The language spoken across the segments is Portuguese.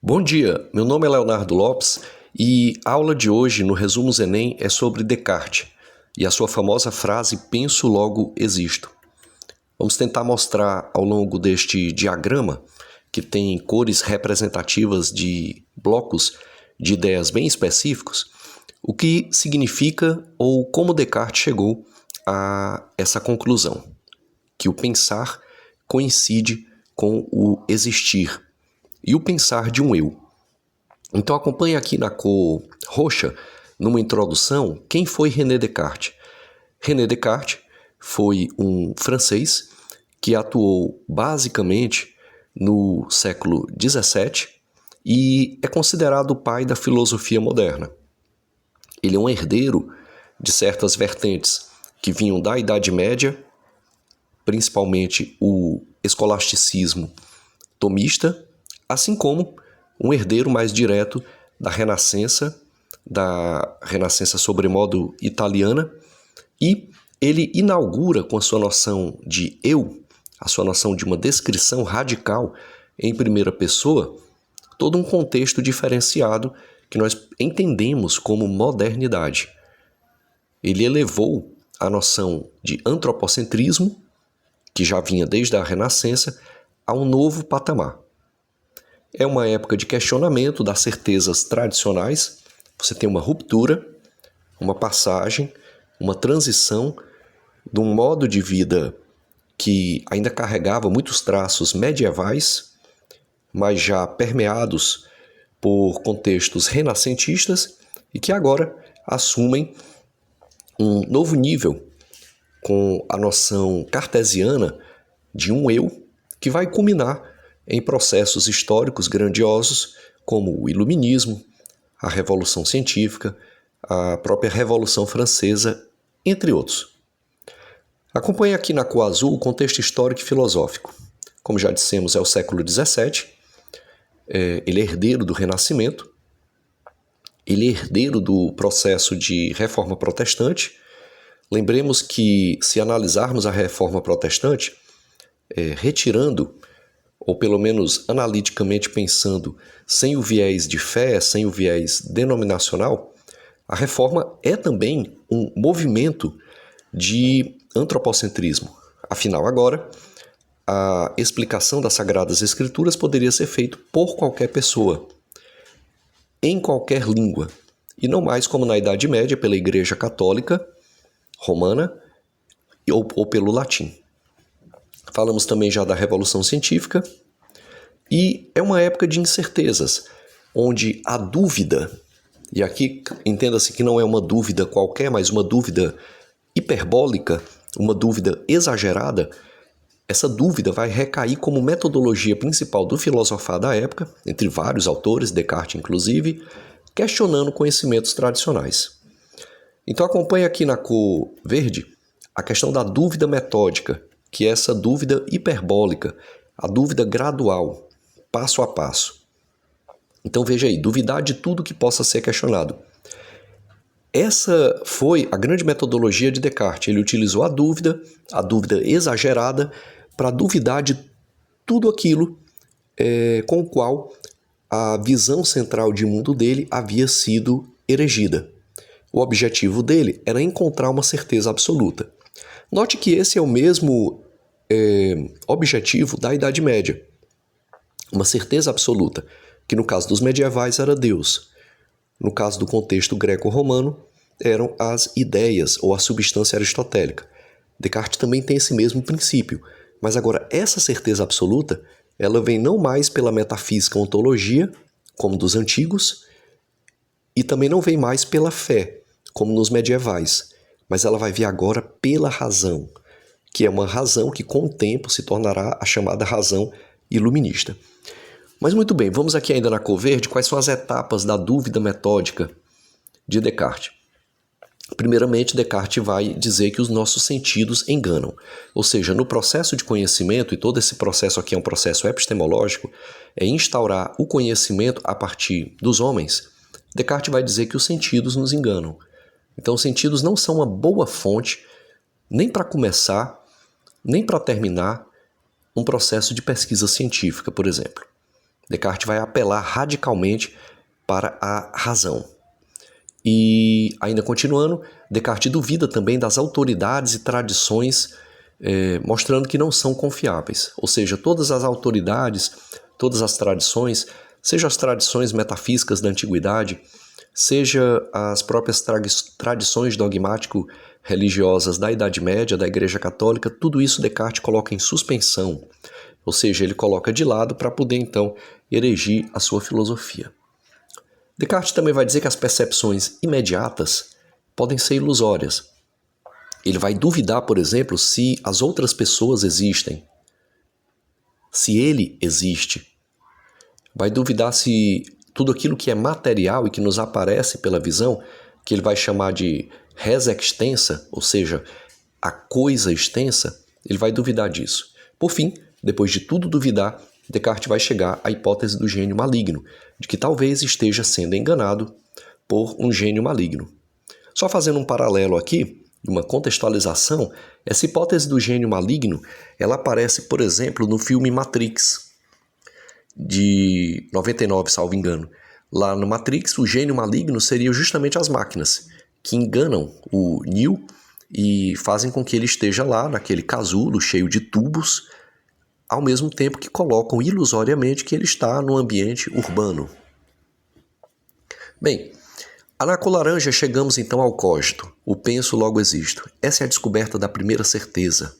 Bom dia, meu nome é Leonardo Lopes e a aula de hoje no Resumos Enem é sobre Descartes e a sua famosa frase "penso, logo existo". Vamos tentar mostrar ao longo deste diagrama, que tem cores representativas de blocos de ideias bem específicos, o que significa ou como Descartes chegou a essa conclusão, que o pensar coincide com o existir e o pensar de um eu. Então acompanhe aqui na cor roxa, numa introdução, quem foi René Descartes. René Descartes foi um francês que atuou basicamente no século XVII e é considerado o pai da filosofia moderna. Ele é um herdeiro de certas vertentes que vinham da Idade Média, principalmente o escolasticismo tomista, assim como um herdeiro mais direto da Renascença sobremodo italiana, e ele inaugura com a sua noção de eu, a sua noção de uma descrição radical em primeira pessoa, todo um contexto diferenciado que nós entendemos como modernidade. Ele elevou a noção de antropocentrismo, que já vinha desde a Renascença, a um novo patamar. É uma época de questionamento das certezas tradicionais. Você tem uma ruptura, uma passagem, uma transição de um modo de vida que ainda carregava muitos traços medievais, mas já permeados por contextos renascentistas e que agora assumem um novo nível com a noção cartesiana de um eu que vai culminar em processos históricos grandiosos como o Iluminismo, a Revolução Científica, a própria Revolução Francesa, entre outros. Acompanhe aqui na cor azul o contexto histórico e filosófico. Como já dissemos, é o século XVII, ele é herdeiro do Renascimento, ele é herdeiro do processo de Reforma Protestante. Lembremos que, se analisarmos a Reforma Protestante, retirando, ou pelo menos analiticamente pensando, sem o viés de fé, sem o viés denominacional, a reforma é também um movimento de antropocentrismo. Afinal, agora, a explicação das Sagradas Escrituras poderia ser feita por qualquer pessoa, em qualquer língua, e não mais como na Idade Média pela Igreja Católica Romana ou pelo latim. Falamos também já da Revolução Científica, e é uma época de incertezas, onde a dúvida, e aqui entenda-se que não é uma dúvida qualquer, mas uma dúvida hiperbólica, uma dúvida exagerada, essa dúvida vai recair como metodologia principal do filosofar da época, entre vários autores, Descartes inclusive, questionando conhecimentos tradicionais. Então acompanhe aqui na cor verde a questão da dúvida metódica, que é essa dúvida hiperbólica, a dúvida gradual, passo a passo. Então veja aí, duvidar de tudo que possa ser questionado. Essa foi a grande metodologia de Descartes. Ele utilizou a dúvida exagerada, para duvidar de tudo aquilo com o qual a visão central de mundo dele havia sido erigida. O objetivo dele era encontrar uma certeza absoluta. Note que esse é o mesmo objetivo da Idade Média. Uma certeza absoluta, que no caso dos medievais era Deus. No caso do contexto greco-romano, eram as ideias ou a substância aristotélica. Descartes também tem esse mesmo princípio, mas agora essa certeza absoluta, ela vem não mais pela metafísica ontologia, como dos antigos, e também não vem mais pela fé, como nos medievais, mas ela vai vir agora pela razão, que é uma razão que com o tempo se tornará a chamada razão iluminista. Mas muito bem, vamos aqui ainda na cor verde, quais são as etapas da dúvida metódica de Descartes. Primeiramente, Descartes vai dizer que os nossos sentidos enganam. Ou seja, no processo de conhecimento, e todo esse processo aqui é um processo epistemológico, é instaurar o conhecimento a partir dos homens, Descartes vai dizer que os sentidos nos enganam. Então, os sentidos não são uma boa fonte, nem para começar, nem para terminar um processo de pesquisa científica, por exemplo. Descartes vai apelar radicalmente para a razão. E, ainda continuando, Descartes duvida também das autoridades e tradições, mostrando que não são confiáveis. Ou seja, todas as autoridades, todas as tradições, seja as tradições metafísicas da antiguidade, seja as próprias tradições dogmático-religiosas da Idade Média, da Igreja Católica, tudo isso Descartes coloca em suspensão. Ou seja, ele coloca de lado para poder, então, erigir a sua filosofia. Descartes também vai dizer que as percepções imediatas podem ser ilusórias. Ele vai duvidar, por exemplo, se as outras pessoas existem, se ele existe. Vai duvidar se tudo aquilo que é material e que nos aparece pela visão, que ele vai chamar de res extensa, ou seja, a coisa extensa, ele vai duvidar disso. Por fim, depois de tudo duvidar, Descartes vai chegar à hipótese do gênio maligno, de que talvez esteja sendo enganado por um gênio maligno. Só fazendo um paralelo aqui, uma contextualização, essa hipótese do gênio maligno, ela aparece, por exemplo, no filme Matrix, de 99, salvo engano. Lá no Matrix, o gênio maligno seria justamente as máquinas, que enganam o Neo e fazem com que ele esteja lá, naquele casulo cheio de tubos, ao mesmo tempo que colocam ilusoriamente que ele está no ambiente urbano. Bem, na cor laranja chegamos então ao cogito, o penso logo existo. Essa é a descoberta da primeira certeza.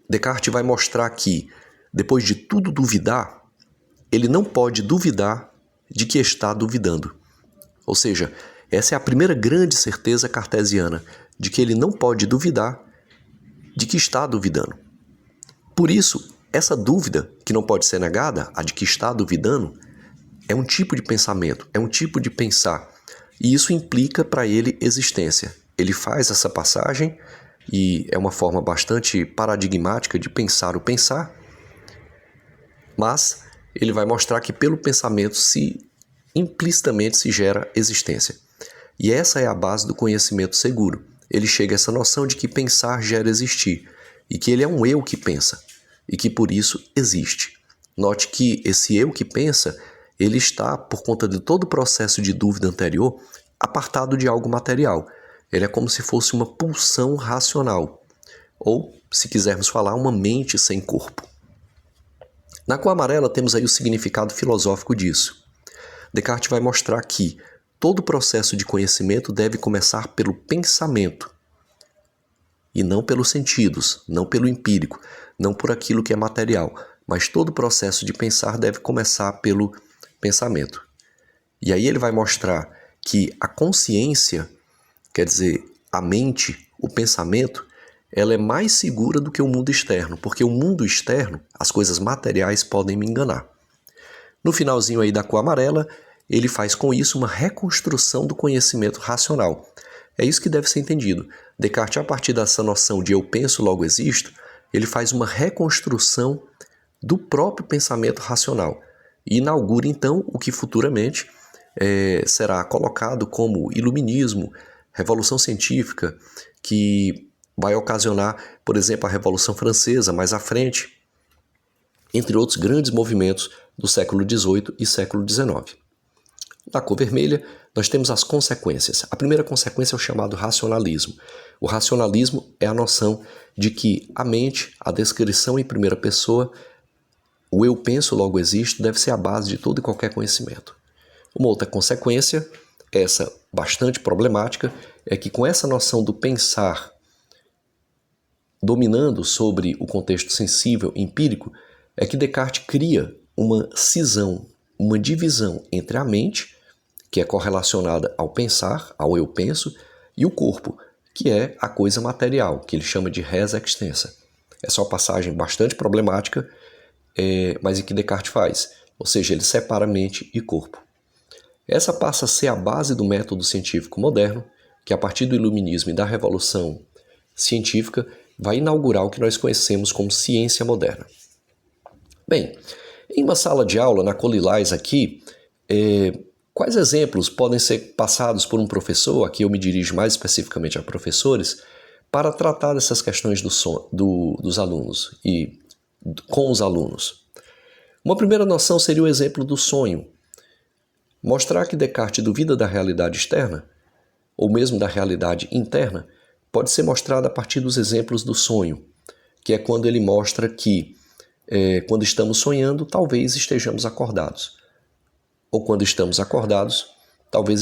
Descartes vai mostrar que, depois de tudo duvidar, ele não pode duvidar de que está duvidando. Ou seja, essa é a primeira grande certeza cartesiana, de que ele não pode duvidar de que está duvidando. Por isso, essa dúvida, que não pode ser negada, a de que está duvidando, é um tipo de pensamento, é um tipo de pensar. E isso implica para ele existência. Ele faz essa passagem, e é uma forma bastante paradigmática de pensar o pensar, mas ele vai mostrar que pelo pensamento implicitamente se gera existência. E essa é a base do conhecimento seguro. Ele chega a essa noção de que pensar gera existir, e que ele é um eu que pensa, e que por isso existe. Note que esse eu que pensa, ele está, por conta de todo o processo de dúvida anterior, apartado de algo material. Ele é como se fosse uma pulsão racional, ou, se quisermos falar, uma mente sem corpo. Na cor amarela temos aí o significado filosófico disso. Descartes vai mostrar que todo o processo de conhecimento deve começar pelo pensamento, e não pelos sentidos, não pelo empírico, não por aquilo que é material, mas todo o processo de pensar deve começar pelo pensamento. E aí ele vai mostrar que a consciência, quer dizer, a mente, o pensamento, ela é mais segura do que o mundo externo, porque o mundo externo, as coisas materiais podem me enganar. No finalzinho aí da cor amarela, ele faz com isso uma reconstrução do conhecimento racional. É isso que deve ser entendido. Descartes, a partir dessa noção de eu penso, logo existo, ele faz uma reconstrução do próprio pensamento racional e inaugura, então, o que futuramente será colocado como iluminismo, revolução científica, que vai ocasionar, por exemplo, a Revolução Francesa mais à frente, entre outros grandes movimentos do século XVIII e século XIX. Na cor vermelha, nós temos as consequências. A primeira consequência é o chamado racionalismo. O racionalismo é a noção de que a mente, a descrição em primeira pessoa, o eu penso, logo existo, deve ser a base de todo e qualquer conhecimento. Uma outra consequência, essa bastante problemática, é que com essa noção do pensar dominando sobre o contexto sensível empírico, é que Descartes cria uma cisão, uma divisão entre a mente, que é correlacionada ao pensar, ao eu penso, e o corpo, que é a coisa material, que ele chama de res extensa. Essa é uma passagem bastante problemática, mas em que Descartes faz, ou seja, ele separa mente e corpo. Essa passa a ser a base do método científico moderno, que a partir do iluminismo e da revolução científica vai inaugurar o que nós conhecemos como ciência moderna. Bem, em uma sala de aula, na cor lilás aqui, quais exemplos podem ser passados por um professor, aqui eu me dirijo mais especificamente a professores, para tratar dessas questões dos alunos e com os alunos? Uma primeira noção seria o exemplo do sonho. Mostrar que Descartes duvida da realidade externa, ou mesmo da realidade interna, pode ser mostrado a partir dos exemplos do sonho, que é quando ele mostra que, quando estamos sonhando, talvez estejamos acordados. Ou quando estamos acordados, talvez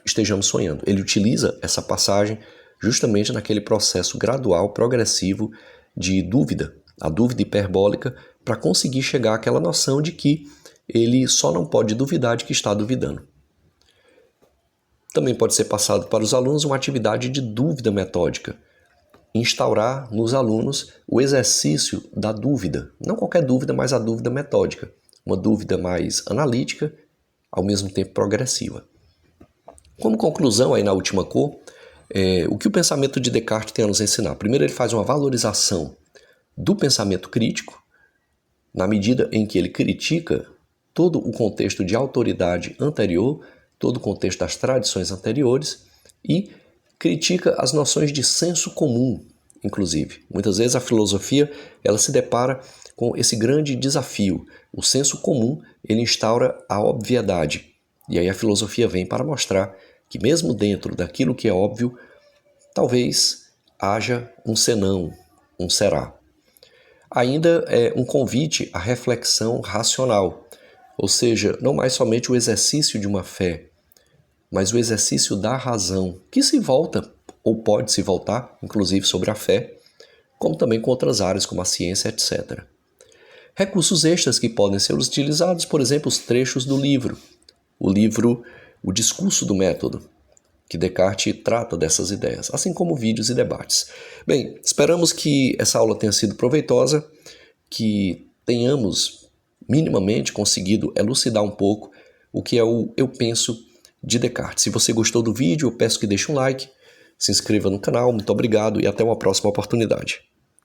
estejamos sonhando. Ele utiliza essa passagem justamente naquele processo gradual, progressivo de dúvida, a dúvida hiperbólica, para conseguir chegar àquela noção de que ele só não pode duvidar de que está duvidando. Também pode ser passado para os alunos uma atividade de dúvida metódica, instaurar nos alunos o exercício da dúvida, não qualquer dúvida, mas a dúvida metódica, uma dúvida mais analítica, ao mesmo tempo progressiva. Como conclusão, aí na última cor, o que o pensamento de Descartes tem a nos ensinar? Primeiro, ele faz uma valorização do pensamento crítico, na medida em que ele critica todo o contexto de autoridade anterior, todo o contexto das tradições anteriores e critica as noções de senso comum, inclusive. Muitas vezes a filosofia ela se depara com esse grande desafio. O senso comum ele instaura a obviedade. E aí a filosofia vem para mostrar que mesmo dentro daquilo que é óbvio, talvez haja um senão, um será. Ainda é um convite à reflexão racional, ou seja, não mais somente o exercício de uma fé, mas o exercício da razão, que se volta, ou pode se voltar, inclusive sobre a fé, como também com outras áreas como a ciência, etc. Recursos extras que podem ser utilizados, por exemplo, os trechos do livro, O Discurso do Método, que Descartes trata dessas ideias, assim como vídeos e debates. Bem, esperamos que essa aula tenha sido proveitosa, que tenhamos minimamente conseguido elucidar um pouco o que é o eu penso de Descartes. Se você gostou do vídeo, eu peço que deixe um like, se inscreva no canal, muito obrigado e até uma próxima oportunidade.